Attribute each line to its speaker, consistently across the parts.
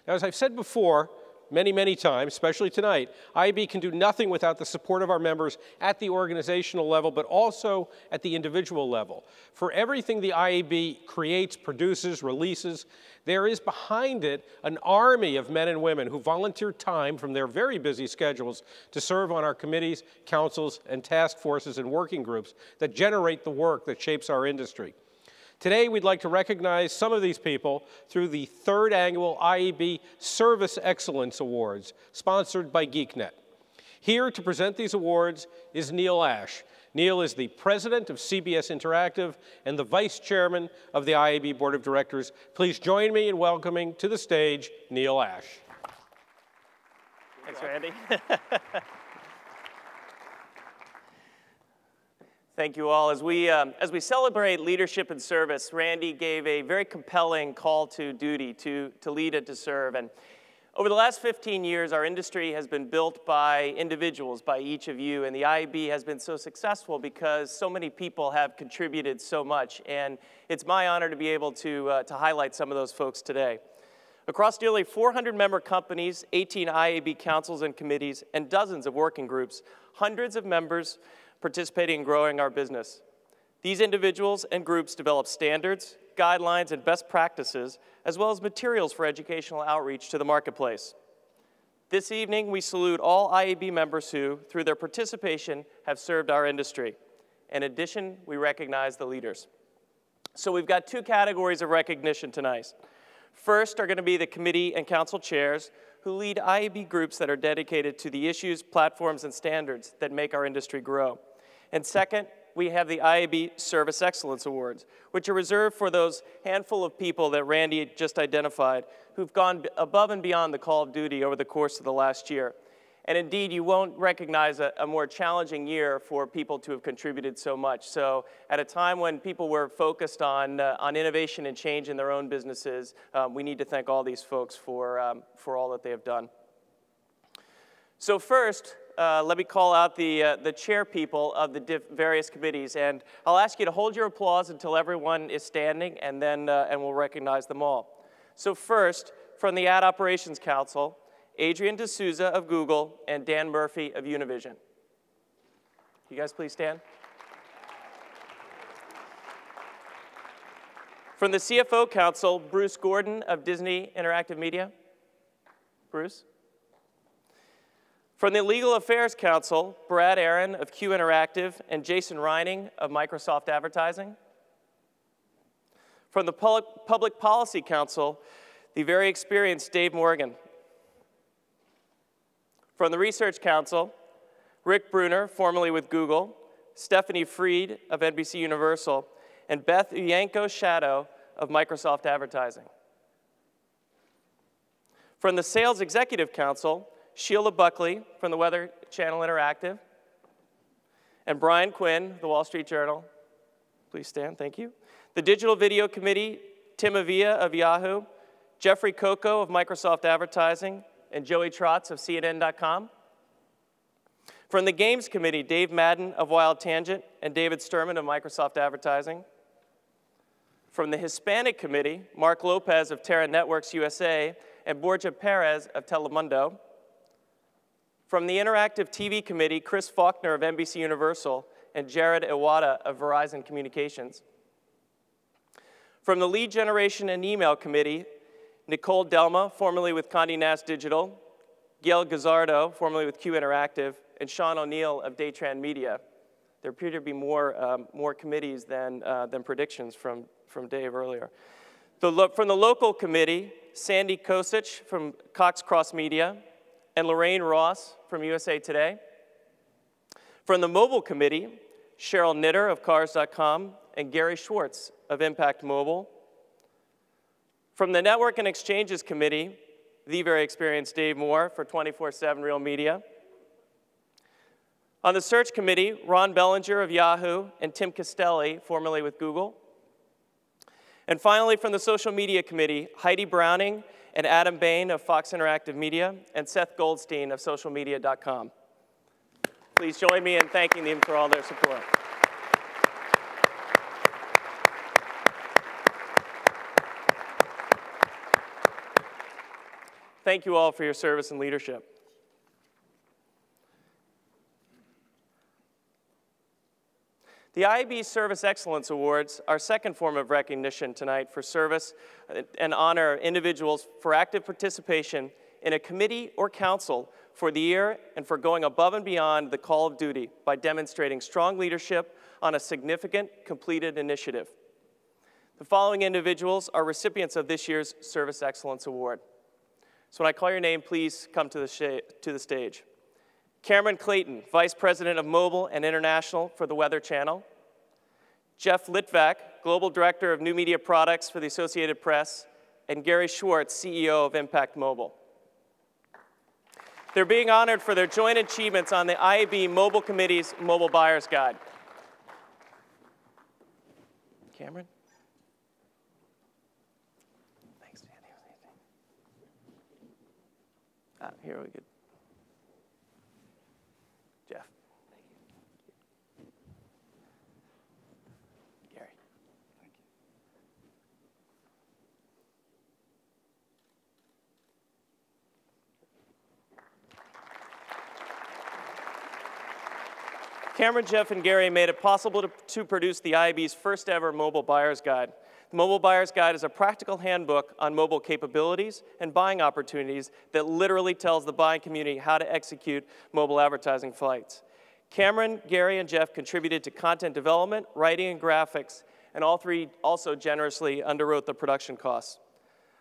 Speaker 1: Now, as I've said before, many times, especially tonight, IAB can do nothing without the support of our members at the organizational level, but also at the individual level. For everything the IAB creates, produces, releases, there is behind it an army of men and women who volunteer time from their very busy schedules to serve on our committees, councils, and task forces and working groups that generate the work that shapes our industry. Today, we'd like to recognize some of these people through the 3rd annual IAB Service Excellence Awards, sponsored by GeekNet. Here to present these awards is Neil Ashe. Neil is the president of CBS Interactive and the vice chairman of the IAB Board of Directors. Please join me in welcoming to the stage Neil Ashe.
Speaker 2: Thanks, Randy. Thank you all. As we celebrate leadership and service, Randy gave a very compelling call to duty to lead and to serve. And over the last 15 years, our industry has been built by individuals, by each of you, and the IAB has been so successful because so many people have contributed so much. And it's my honor to be able to highlight some of those folks today. Across nearly 400 member companies, 18 IAB councils and committees, and dozens of working groups, hundreds of members participating in growing our business. These individuals and groups develop standards, guidelines, and best practices, as well as materials for educational outreach to the marketplace. This evening, we salute all IAB members who, through their participation, have served our industry. In addition, we recognize the leaders. So we've got 2 categories of recognition tonight. First are going to be the committee and council chairs who lead IAB groups that are dedicated to the issues, platforms, and standards that make our industry grow. And second, we have the IAB Service Excellence Awards, which are reserved for those handful of people that Randy just identified who've gone above and beyond the call of duty over the course of the last year. And indeed, you won't recognize a more challenging year for people to have contributed so much. So at a time when people were focused on innovation and change in their own businesses, we need to thank all these folks for all that they have done. So first, let me call out the chair people of the various committees, and I'll ask you to hold your applause until everyone is standing, and then we'll recognize them all. So first, from the Ad Operations Council, Adrian D'Souza of Google and Dan Murphy of Univision. You guys please stand. From the CFO Council, Bruce Gordon of Disney Interactive Media. Bruce. From the Legal Affairs Council, Brad Aaron of Q Interactive and Jason Reining of Microsoft Advertising. From the Public Policy Council, the very experienced Dave Morgan. From the Research Council, Rick Bruner, formerly with Google, Stephanie Freed of NBC Universal, and Beth Uyanko-Shadow of Microsoft Advertising. From the Sales Executive Council, Sheila Buckley from the Weather Channel Interactive, and Brian Quinn, The Wall Street Journal. Please stand, thank you. The Digital Video Committee, Tim Avia of Yahoo, Jeffrey Coco of Microsoft Advertising, and Joey Trotz of CNN.com. From the Games Committee, Dave Madden of Wild Tangent and David Sturman of Microsoft Advertising. From the Hispanic Committee, Mark Lopez of Terra Networks USA and Borja Perez of Telemundo. From the Interactive TV Committee, Chris Faulkner of NBC Universal and Jared Iwata of Verizon Communications. From the Lead Generation and Email Committee, Nicole Delma, formerly with Condé Nast Digital, Gail Gazzardo, formerly with Q Interactive, and Sean O'Neill of Daytran Media. There appear to be more committees than predictions from Dave earlier. From the Local Committee, Sandy Kosich from Cox Cross Media, and Lorraine Ross from USA Today. From the Mobile Committee, Cheryl Knitter of Cars.com and Gary Schwartz of Impact Mobile. From the Network and Exchanges Committee, the very experienced Dave Moore for 24/7 Real Media. On the Search Committee, Ron Bellinger of Yahoo and Tim Castelli, formerly with Google. And finally, from the Social Media Committee, Heidi Browning and Adam Bain of Fox Interactive Media and Seth Goldstein of socialmedia.com. Please join me in thanking them for all their support. Thank you all for your service and leadership. The IAB Service Excellence Awards, our second form of recognition tonight for service and honor individuals for active participation in a committee or council for the year and for going above and beyond the call of duty by demonstrating strong leadership on a significant completed initiative. The following individuals are recipients of this year's Service Excellence Award. So when I call your name, please come to the stage. Cameron Clayton, Vice President of Mobile and International for the Weather Channel. Jeff Litvak, Global Director of New Media Products for the Associated Press. And Gary Schwartz, CEO of Impact Mobile. They're being honored for their joint achievements on the IAB Mobile Committee's Mobile Buyer's Guide. Cameron? Thanks, Danny. Here we go. Jeff. Thank you. Gary. Thank you. Cameron, Jeff, and Gary made it possible to produce the IAB's first ever Mobile Buyer's Guide. The Mobile Buyer's Guide is a practical handbook on mobile capabilities and buying opportunities that literally tells the buying community how to execute mobile advertising flights. Cameron, Gary, and Jeff contributed to content development, writing, and graphics, and all three also generously underwrote the production costs.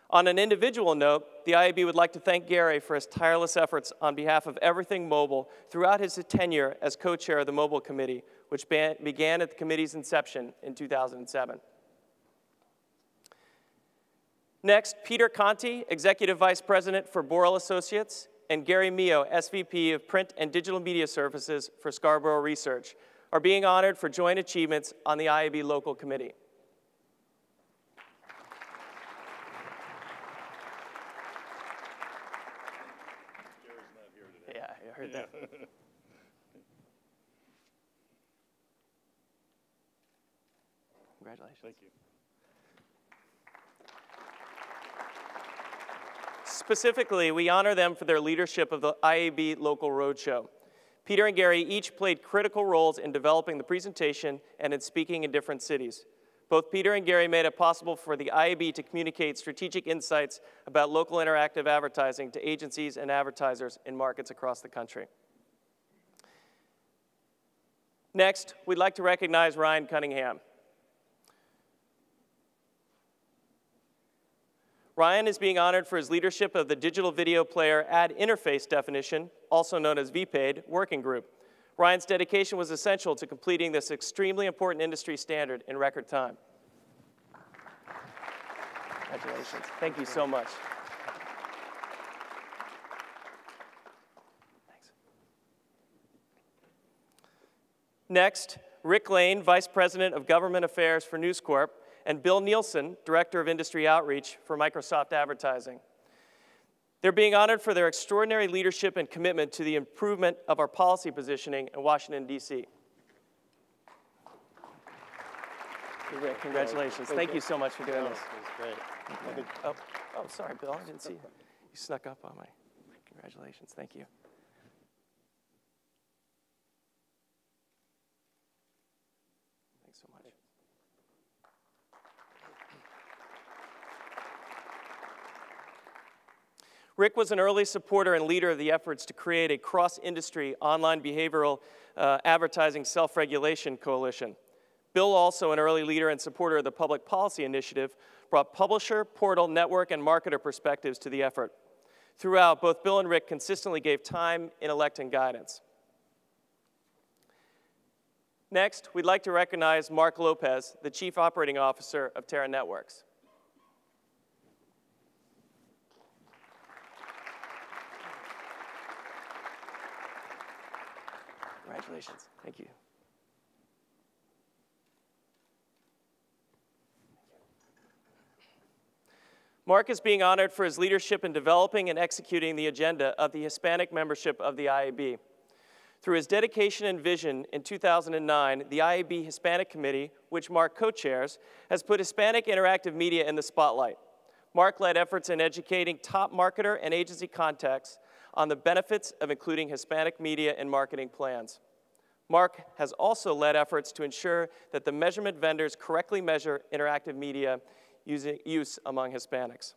Speaker 2: On an individual note, the IAB would like to thank Gary for his tireless efforts on behalf of Everything Mobile throughout his tenure as co-chair of the Mobile Committee, which began at the committee's inception in 2007. Next, Peter Conti, Executive Vice President for Boral Associates, and Gary Mio, SVP of Print and Digital Media Services for Scarborough Research, are being honored for joint achievements on the IAB Local Committee. Yeah, I heard that. Congratulations. Thank you. Specifically, we honor them for their leadership of the IAB Local Roadshow. Peter and Gary each played critical roles in developing the presentation and in speaking in different cities. Both Peter and Gary made it possible for the IAB to communicate strategic insights about local interactive advertising to agencies and advertisers in markets across the country. Next, we'd like to recognize Ryan Cunningham. Ryan is being honored for his leadership of the Digital Video Player Ad Interface Definition, also known as VPAID, working group. Ryan's dedication was essential to completing this extremely important industry standard in record time. Congratulations. Thank you so much. Thanks. Next, Rick Lane, Vice President of Government Affairs for News Corp, and Bill Nielsen, Director of Industry Outreach for Microsoft Advertising. They're being honored for their extraordinary leadership and commitment to the improvement of our policy positioning in Washington, D.C. Rick, congratulations. Thank you so much for doing this.
Speaker 3: It was great.
Speaker 2: Oh, sorry, Bill, I didn't see you. You snuck up on me. Congratulations, thank you. Thanks so much. Rick was an early supporter and leader of the efforts to create a cross-industry online behavioral advertising self-regulation coalition. Bill, also an early leader and supporter of the Public Policy Initiative, brought publisher, portal, network, and marketer perspectives to the effort. Throughout, both Bill and Rick consistently gave time, intellect, and guidance. Next, we'd like to recognize Mark Lopez, the Chief Operating Officer of Terra Networks. Congratulations. Thank you. Mark is being honored for his leadership in developing and executing the agenda of the Hispanic membership of the IAB. Through his dedication and vision in 2009, the IAB Hispanic Committee, which Mark co-chairs, has put Hispanic interactive media in the spotlight. Mark led efforts in educating top marketer and agency contacts on the benefits of including Hispanic media in marketing plans. Mark has also led efforts to ensure that the measurement vendors correctly measure interactive media use among Hispanics.